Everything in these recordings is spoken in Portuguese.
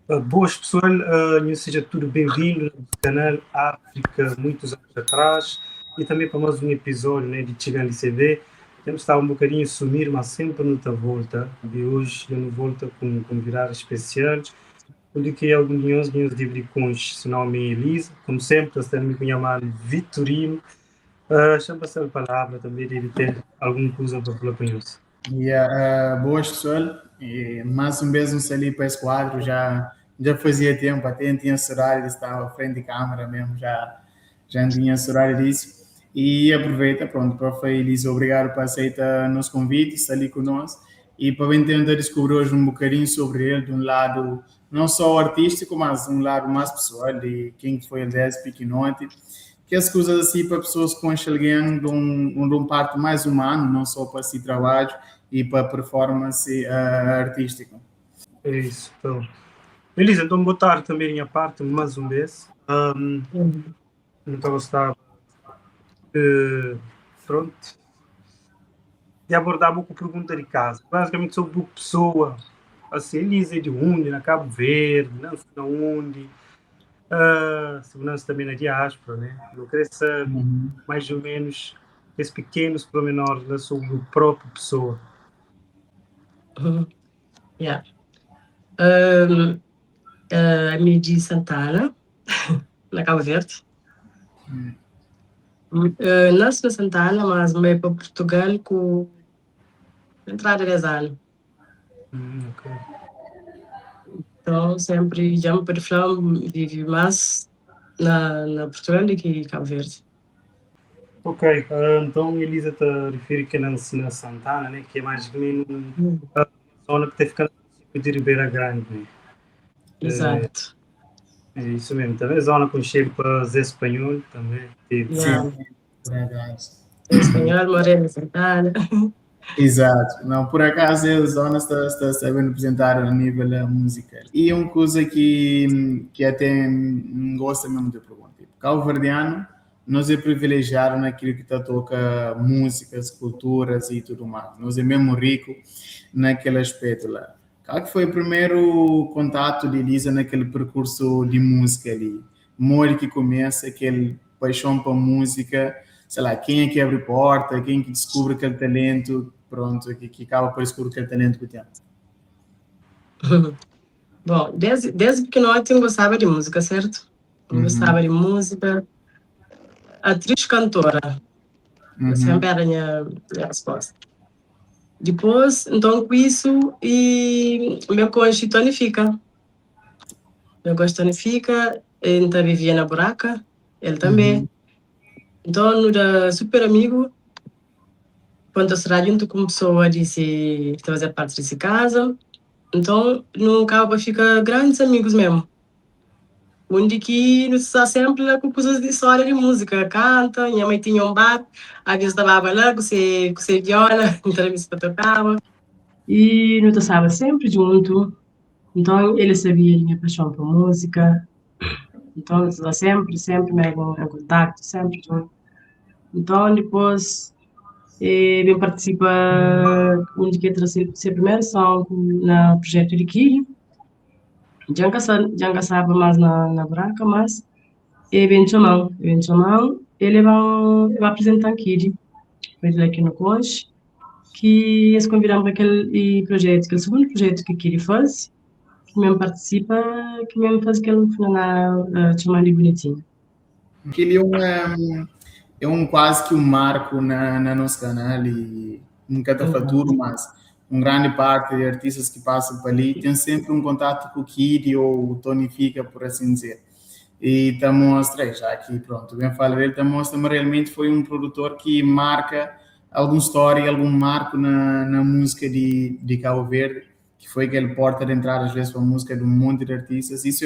Boas pessoal, seja tudo bem-vindo ao canal África, muitos anos atrás, e também para mais um episódio, né, de Chegando CV. Temos estado um bocadinho a sumir, mas sempre não está volta. E hoje eu não volto com convidados especiais, porque alguns de bricões, seu nome é Elisa, como sempre, está me chamando Vitorino. Chama passar a palavra também, deve ter alguma coisa para falar com eles. Boas pessoal, e mais um beijo ali para esse quadro, já fazia tempo, até tinha esse horário, estava à frente de câmera mesmo, já tinha esse horário disso, e aproveita, pronto, para Feliz, obrigado por aceitar nos convites, estar ali conosco, e para tentar descobrir hoje um bocadinho sobre ele, de um lado não só artístico, mas um lado mais pessoal, de quem foi ele desde pequenote, que as coisas assim para pessoas que alguém de um parte mais humano, não só para esse trabalho, e para a performance artística. É isso, então. Elisa, então boa tarde também minha parte, mais uma vez. Então gostava pronto, de abordar uma pergunta de casa. Basicamente sobre uma pessoa, assim, Elisa de onde, na Cabo Verde, não sei de onde, segurança também na diáspora, né? Eu queria saber mais ou menos esses pequenos pormenores, né, sobre a própria pessoa. A minha de Santana, na Cabo Verde. Nasci na Santana, mas me para Portugal com entrada de 10 anos. Okay. Então, sempre já me periferiam, vivi mais na Portugal do que Cabo Verde. Ok, então Elisa está refere que na Santana, né, que é mais ou menos a zona que tem ficado de Ribeira Grande, né? Exato. É isso mesmo, também zona com cheiro para Zé Espanhol também. Sim, Espanhol, Morena, Santana. Exato, não, por acaso a zona está sabendo apresentar a nível musical. E uma coisa que até gosto mesmo de perguntar, Cabo Verdeano, nós é privilegiado naquilo que toca músicas, culturas e tudo mais. Nós é mesmo rico naquele aspecto lá. Qual que foi o primeiro contato de Elisa naquele percurso de música ali? Mori que começa, aquele paixão para música, sei lá, quem é que abre porta, quem é que descobre aquele talento, pronto, que acaba por descobrir aquele talento que tem. Bom, desde pequenote eu gostava de música, certo? Eu gostava de música. Atriz cantora. Sempre era a minha resposta. Depois, então, com isso, e meu cônjuge tonifica. Meu cônjuge tonifica, então vivia na buraca, ele também. Então, no era super amigo. Quando eu será junto com pessoa de fazer parte desse casa, então, no cabo fica grandes amigos mesmo. Onde que nos está sempre lá com coisas de história de música, canta, minha mãe tinha um bar, às vezes estava lá com você viola, entrevista para tocava. E nós estava sempre junto. Então, ele sabia a minha paixão por música. Então, nós estava sempre mesmo em contato, sempre junto. Então, depois, eu participo onde que trouxe a primeira ação no projeto de Kiri. Já caçava mais na branca, mas eventualmente, ele vai apresentar Kiri. Ele aqui no Coach, que eles convidaram para aquele projeto, aquele segundo projeto que Kiri faz, que mesmo participa, que mesmo faz aquele final chamado de bonitinho. Aquele é um quase que um marco na nosso canal e nunca está futuro, mas uma grande parte de artistas que passam por ali tem sempre um contato com o Kid ou o Tonifica, por assim dizer. E está mostra, já aqui pronto, bem falo dele, está mostra, mas realmente foi um produtor que marca alguma história, algum marco na música de Cabo Verde, que foi aquele porta de entrada às vezes para a música de um monte de artistas. Isso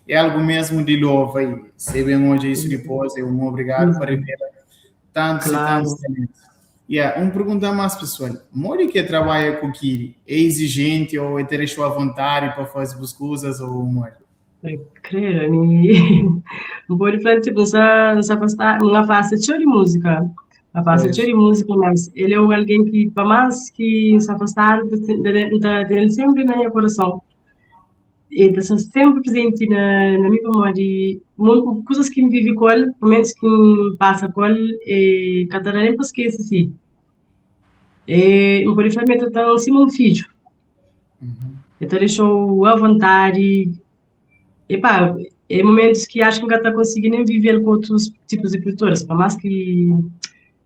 é algo mesmo de louva aí. Se bem hoje isso depois, é um obrigado para ver tantos e tantos talentos. Uma pergunta mais pessoal. Mori que trabalha com o Kiri, é exigente ou é ter a sua vontade para fazer as coisas ou Mori? Creio, não pode falar, tipo, não faça de música. Não faça de música, mas ele é alguém que, para mais que se afastar, ele sempre na meu coração. está sempre presente na minha memória. Coisas que me vive com ele, momentos que me passa com ele, e cada nem esqueço assim. E, por exemplo, eu estou acima um filho. Então, deixou à vontade. E pá, é momentos que acho que nunca está conseguindo nem viver com outros tipos de culturas. Por mais que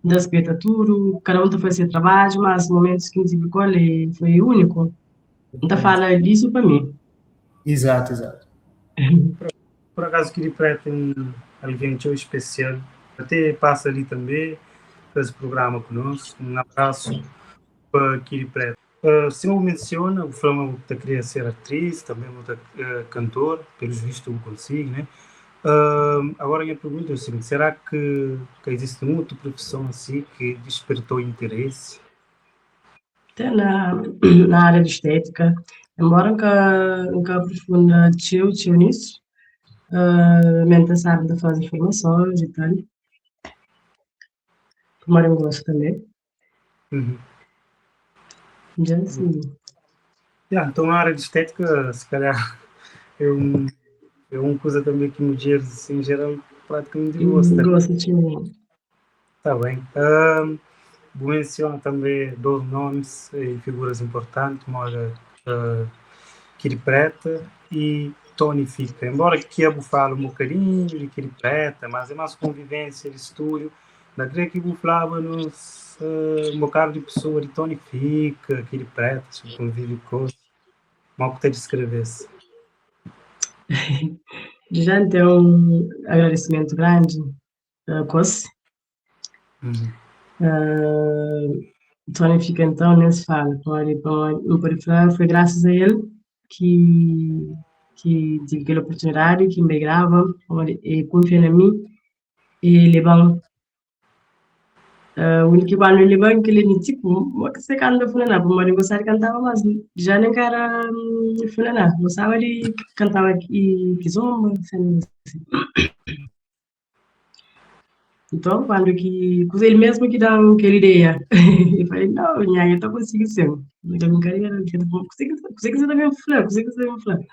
da tudo, cada um está fazendo trabalho, mas momentos que me tive com ele foi único. Então, fala disso para mim. Exato, exato. Por acaso, Kiripé tem alguém tão especial. Até passa ali também, faz programa conosco. Um abraço para Kiripé. Se eu menciona, o Flamengo está queria ser atriz, também está cantor, pelos vistos eu consigo, né? Agora a minha pergunta é o seguinte, será que existe uma outra profissão assim que despertou interesse? Até na área de estética, embora nunca aprofunda tio nisso, mente sabe de fazer informações e tal. Como eu gosto também. Já assim. Então a área de estética, se calhar, é uma coisa também que mulheres, assim, em geral, praticamente gostam. Gosto de Está bem. Vou mencionar também dois nomes e figuras importantes, Mora Kiripeta e Tony Fica. Embora que eu fale um bocadinho de Kiripeta, mas é mais convivência de estúdio, na creio que eu falava-nos um bocado de pessoa de Tony Fica, Kiripeta, se convive com mal que te descrevesse. Já então um agradecimento grande a Cosse. Tony Fica então nem se fala. Foi graças a ele que tive aquela oportunidade, que me grava, e confia em mim, e ele bom. O único ano ele bom que ele tipo, você canta fulana, por mais gostar de cantar, mas já nem era fulana, gostava de cantar aqui kizomba, assim. Então, quando ele mesmo que dá aquela ideia, eu falei, não, eu estou conseguindo ser. Na minha carreira, consegui ser também fulano, consegui ser um fulano.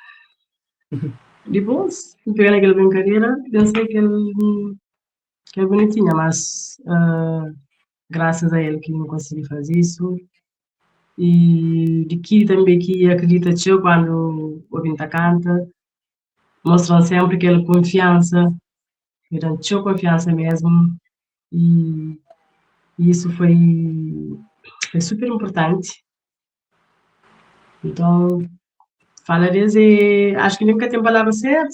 Depois, peguei naquela brincadeira, pensei que é bonitinha, mas graças a ele que não consegui fazer isso. E de que também que acredita que eu quando o Vinta canta, mostram sempre aquela confiança, me tinha confiança mesmo, e isso foi super importante. Então, fala desde, acho que nunca tem palavra certo,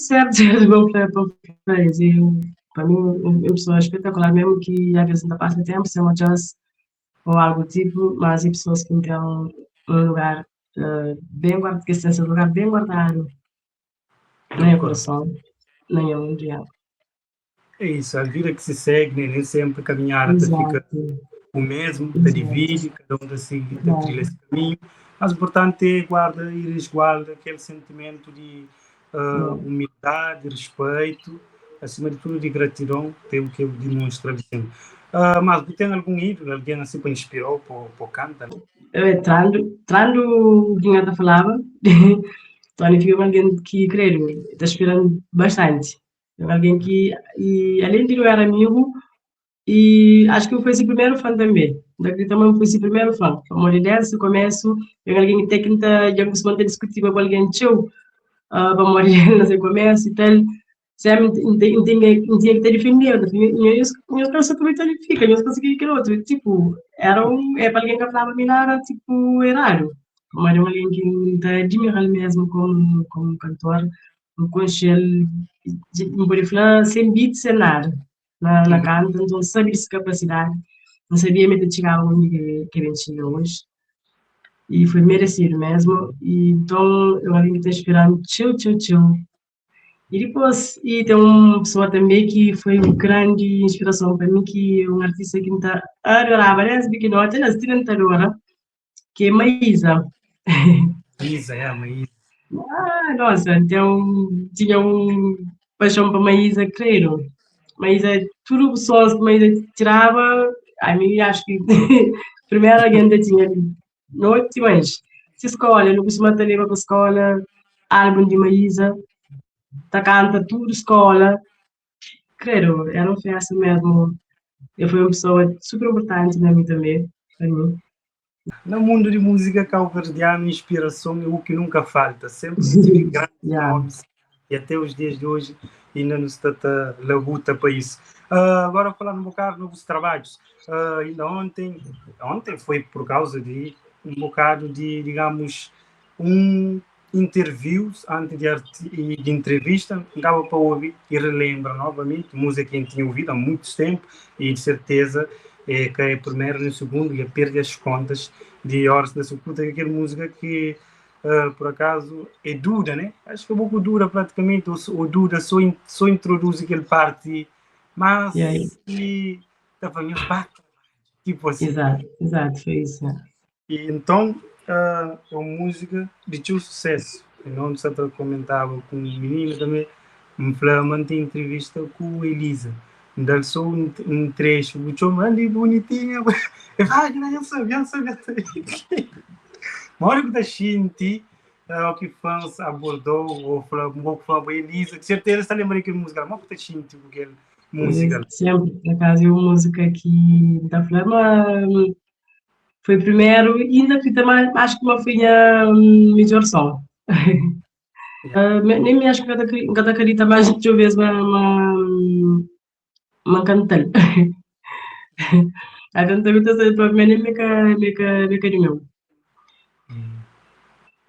para dizer. Para mim, uma pessoa espetacular, mesmo que às vezes não passa tempo, se é uma jazz ou algo tipo, mas há pessoas que estão num lugar bem guardado, que esse lugar bem guardado, nem é coração, nem é mundial. É isso, a vida que se segue, nem sempre caminhar fica o mesmo, te divide, cada um decide trilha esse caminho, mas o importante é ir resguarda aquele sentimento de humildade, respeito, acima de tudo de gratidão, tem o que eu demonstro sempre. Mas tem algum ídolo, alguém assim para inspirar para cantar? Trando o que eu falava, Tony fica alguém que, creio, está inspirando bastante. É alguém que, e, além de não era amigo, e acho que eu fui o primeiro fã também. Daqui também fui o primeiro fã. Como de dance, começo, é alguém que tenta, já começou a discutir com alguém teu, para morrer no começo e tal. Sempre tinha que ter defendido. Eu penso que ele fica, eu consegui aquele outro. Tipo, é para alguém que falava minar, tipo, é raro. Mas é alguém que está admirando mesmo como cantor, com ele, não pode falar sem beat, sem nada. Na canta, então sabia essa capacidade, não sabia mesmo chegar onde que ele chega hoje. E foi merecido mesmo. E então, eu alguém que está esperando, tchau. E depois, tem uma pessoa também que foi uma grande inspiração para mim, que é um artista que está adorava, né? Que não até nas tentadora, que é Maísa. Maísa, Maísa. Nossa, então tinha paixão para Maísa, creio. Maísa, tudo os sons que Maísa tirava, a mim acho que primeiro alguém tinha noite, mas se escola, não costuma ter levar para a escola, álbum de Maísa, tá canta tudo escola. Creio, era uma festa mesmo. Eu fui uma pessoa super importante na minha também, para mim. No mundo de música cabo-verdiana, inspiração é o que nunca falta. Sempre tive grandes Yeah. nomes e até os dias de hoje ainda nos está a labuta para isso. Agora falando um bocado de novos trabalhos. Ainda ontem foi por causa de um bocado de, digamos, um interviews antes de entrevista, dava para ouvir e relembra novamente música que a gente tinha ouvido há muito tempo e de certeza que é primeiro nem segundo e a perder as contas de horas da Sucuta, aquela música que por acaso é dura, né? Acho que é um pouco dura praticamente, o dura só introduz aquele parte, mas Yeah. e estava meio bate, tipo assim. Exato, foi isso. Né? E então é uma música de teu sucesso. E não se comentava com um menino também, me mantém entrevista com a Elisa. Dá só um trecho, o tio manda bonitinho. Vai, eu sabia. Uma hora que da Shinti, o que fãs abordou, ou falou, a Elisa, de certeza está lembrando que música, mas que da Shinti, porque música. Sempre, por acaso, uma música que da Flama foi primeiro, ainda que também acho que uma finha melhor som. Nem me acho que cada carita mais de uma vez uma cantar. A cantar muitas vezes para mim nem me carinho.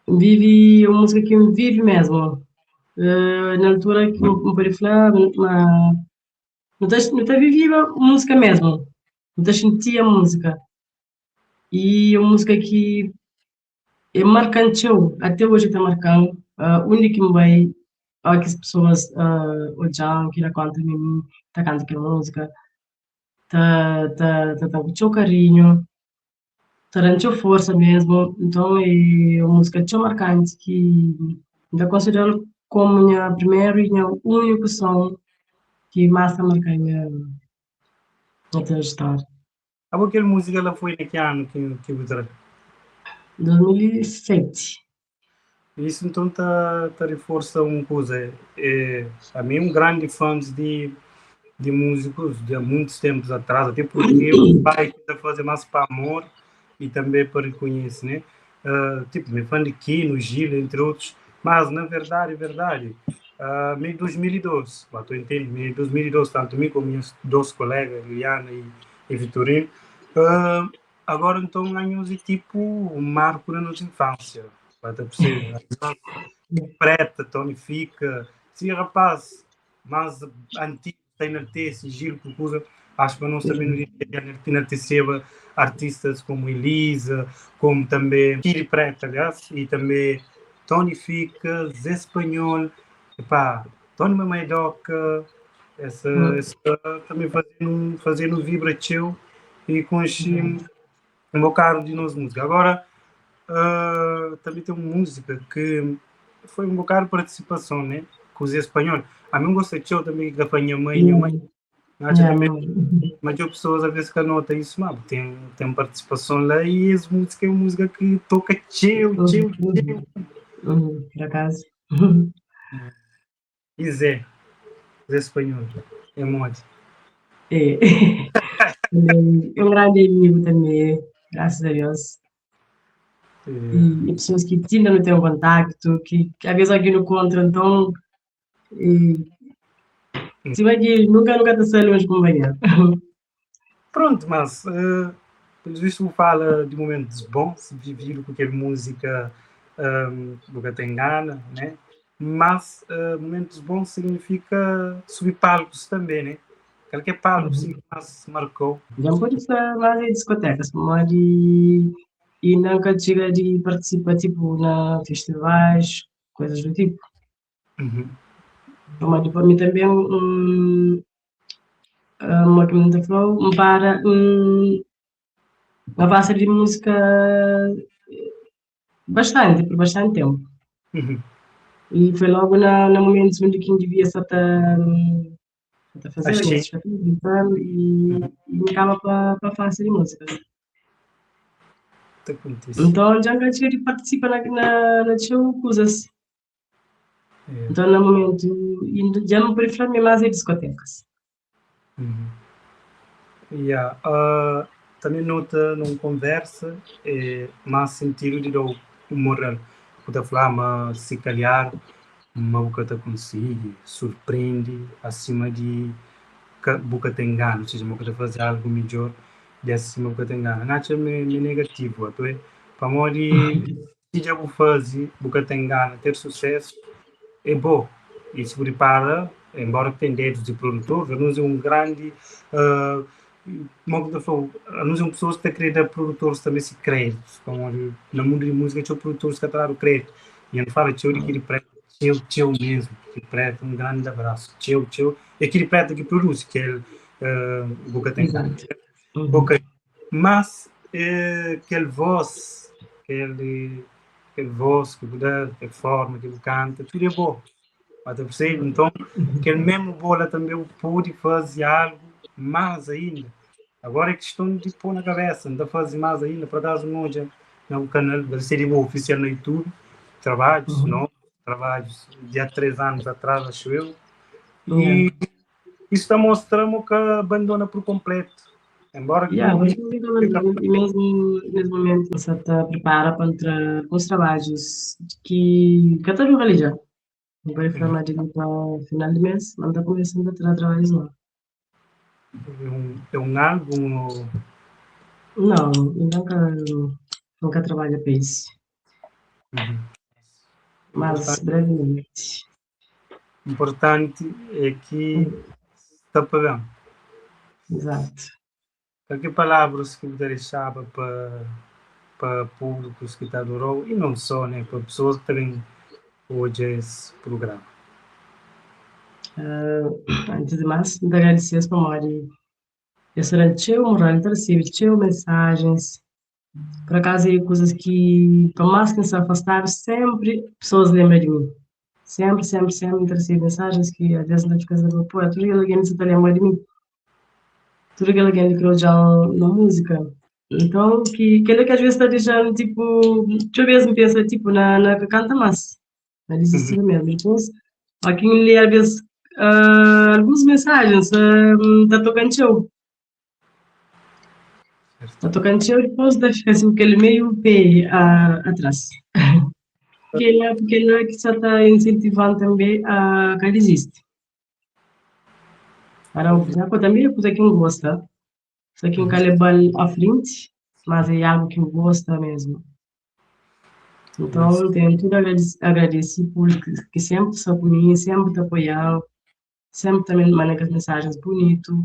Vive uma música que vive mesmo. Na altura que me pode falar, não está vivia música mesmo. Não está sentia a música. E uma música que é marcante, até hoje está marcando. Único que me vai, que as pessoas olham, que contam em mim, está cantando aquela música, está com o seu carinho, está dando sua força mesmo. Então é uma música tão marcante que ainda considero como minha primeira e minha única som que mais está marcando minha trajetória. Aquela música ela foi naquele ano que eu 2007. Isso então tá reforça uma coisa. A mim um grande fã de músicos de há muitos tempos atrás, até porque o pai está fazendo mais para amor e também para reconhecer, né? Tipo, meu fã de Kino, Gil, entre outros. Mas, na verdade, meio 2012, tu entende? Meio 2012, tanto mim como meus dois colegas, Liliana e Vitorino, agora então ganhamos tipo um marco na nossa infância. Para perceber? Preta, tonifica, se rapaz mais antigo tem na ter sigilo que usa, acho que nós também no terceira artistas como Elisa, como também Kiri Preta, aliás, e também tonifica, Zé Espanhol, epá, Tony Mamaidoca, essa também fazendo vibratio e com um bocado de nossa música. Agora, também tem uma música que foi um bocado de participação, né? Com o Zé Espanhol. A mim gosta de show também da minha mãe. Acho também, mas as pessoas às vezes que anotam isso, mas tem participação lá e essa música é uma música que toca chill. Por acaso. E Zé Espanhol, é muito. É. É um grande amigo também, graças a Deus. E pessoas que ainda não têm contacto, que às vezes aqui no encontro, então, se vai que nunca te sai longe com banheiro. Pronto, mas pelo visto fala de momentos bons, vivido com aquela música que tem gana, né? Mas momentos bons significa subir palcos também, né? Qualquer palco que se marcou. Já pode ser mais em discotecas, mas e nunca chega de participar tipo na festivais, coisas do tipo. Mas para mim também uma que me falou para uma base de música por bastante tempo. E foi logo no momento onde quem devia estar a fazer esses fatores e me acaba para fazer música. Então já que a gente participa na show, coisas. Então, no momento, já não prefiro mais ir discotecas. Também nota numa conversa mais sentido de o moral. Quando falar, mas se calhar uma boca te consegue, surpreende acima de boca te engana, ou seja, uma boca te fazer algo melhor de acima boca te engana. Não é negativo, é para morrer, se já vou fazer boca te engana, ter sucesso é bom. E se prepara, embora tenha dedos de produtor, não é um grande não são pessoas que querem dar produtores também se créditos, como no mundo de música tinha produtores que têm o crédito e ele fala tchau de aquele preto, tchau mesmo, que preto, um grande abraço, tchau, e aquele preto que produz, que é boca tem ok, mas aquele voz que dá, que forma, que canta, tudo é bom. Mas eu percebo, então, que ele mesmo bola também pode fazer algo mais ainda. Agora é questão de pôr na cabeça, não fazer mais ainda. Por acaso, hoje, no canal da série oficial no YouTube, trabalhos, não? Trabalhos de há 3 anos atrás, acho eu. E isso está mostrando que abandona por completo. Embora que e mesmo nesse momento você está preparado para os trabalhos que está no religião. Não vai falar de para final de mês, mas está começando a ter trabalhos lá. É um álbum? Não, nunca trabalho para isso. Mas brevemente. Importante é que está pagando. Exato. Que palavras que você deixava para públicos que adorou e não só, né, para pessoas que também hoje esse programa. Antes de mais, muito agradecer as memórias. Esse era teu moral, recebi teu mensagens. Por acaso, é coisas que, por mais que se afastaram, sempre pessoas lembram de mim. Sempre recebi mensagens que às vezes não te casas, pô, tudo que alguém se lembra de mim. Tudo que alguém criou já na música. Então, que às vezes está deixando, tipo, eu mesmo penso, tipo, na que canta mais. Na desistir mesmo. Então, aqui lê, às vezes, algumas mensagens, está tocando show. Está tocando show e depois deixa assim, aquele meio pé atrás. Porque ele é que só está incentivando também a que desiste. Para o final, também é coisa que não gosta. Só que um calebal à frente, mas é algo que eu gosto mesmo. Então, tenho tudo a agradecer por que sempre está comigo, sempre te apoiando, sempre também manda as mensagens bonitas.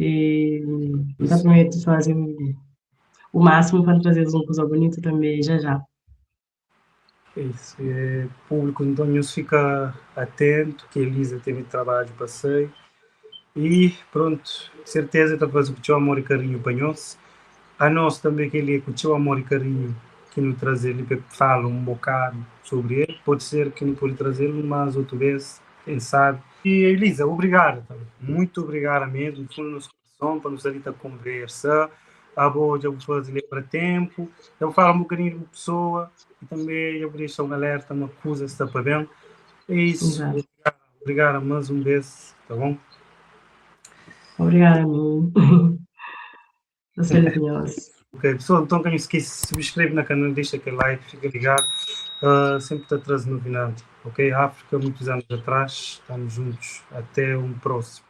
E eu prometo fazer o máximo para trazer uma coisa bonita também, já. Isso, é público, então, nos fica atento, que a Elisa teve trabalho para sair. E pronto, certeza que está fazendo com o seu amor e carinho para nós. A nós também, que ele é com o seu amor e carinho que nos trazer, ele fala um bocado sobre ele. Pode ser que não pode trazê-lo, mas outra vez, quem sabe. E Elisa, obrigado, muito obrigado mesmo, fundo no nosso coração, para nos ali conversar. A boa, já vou fazer para tempo, eu vou falar um bocadinho de pessoa e também eu vou deixar um alerta, uma coisa está para bem. É isso, obrigado mais um beijo, tá bom? Obrigada a mim. Ok, pessoal, então que não esqueça, se subscreve no canal, deixa aquele like, fica ligado, sempre está trazendo novidade, ok? África, muitos anos atrás, estamos juntos, até um próximo.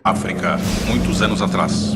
África, muitos anos atrás.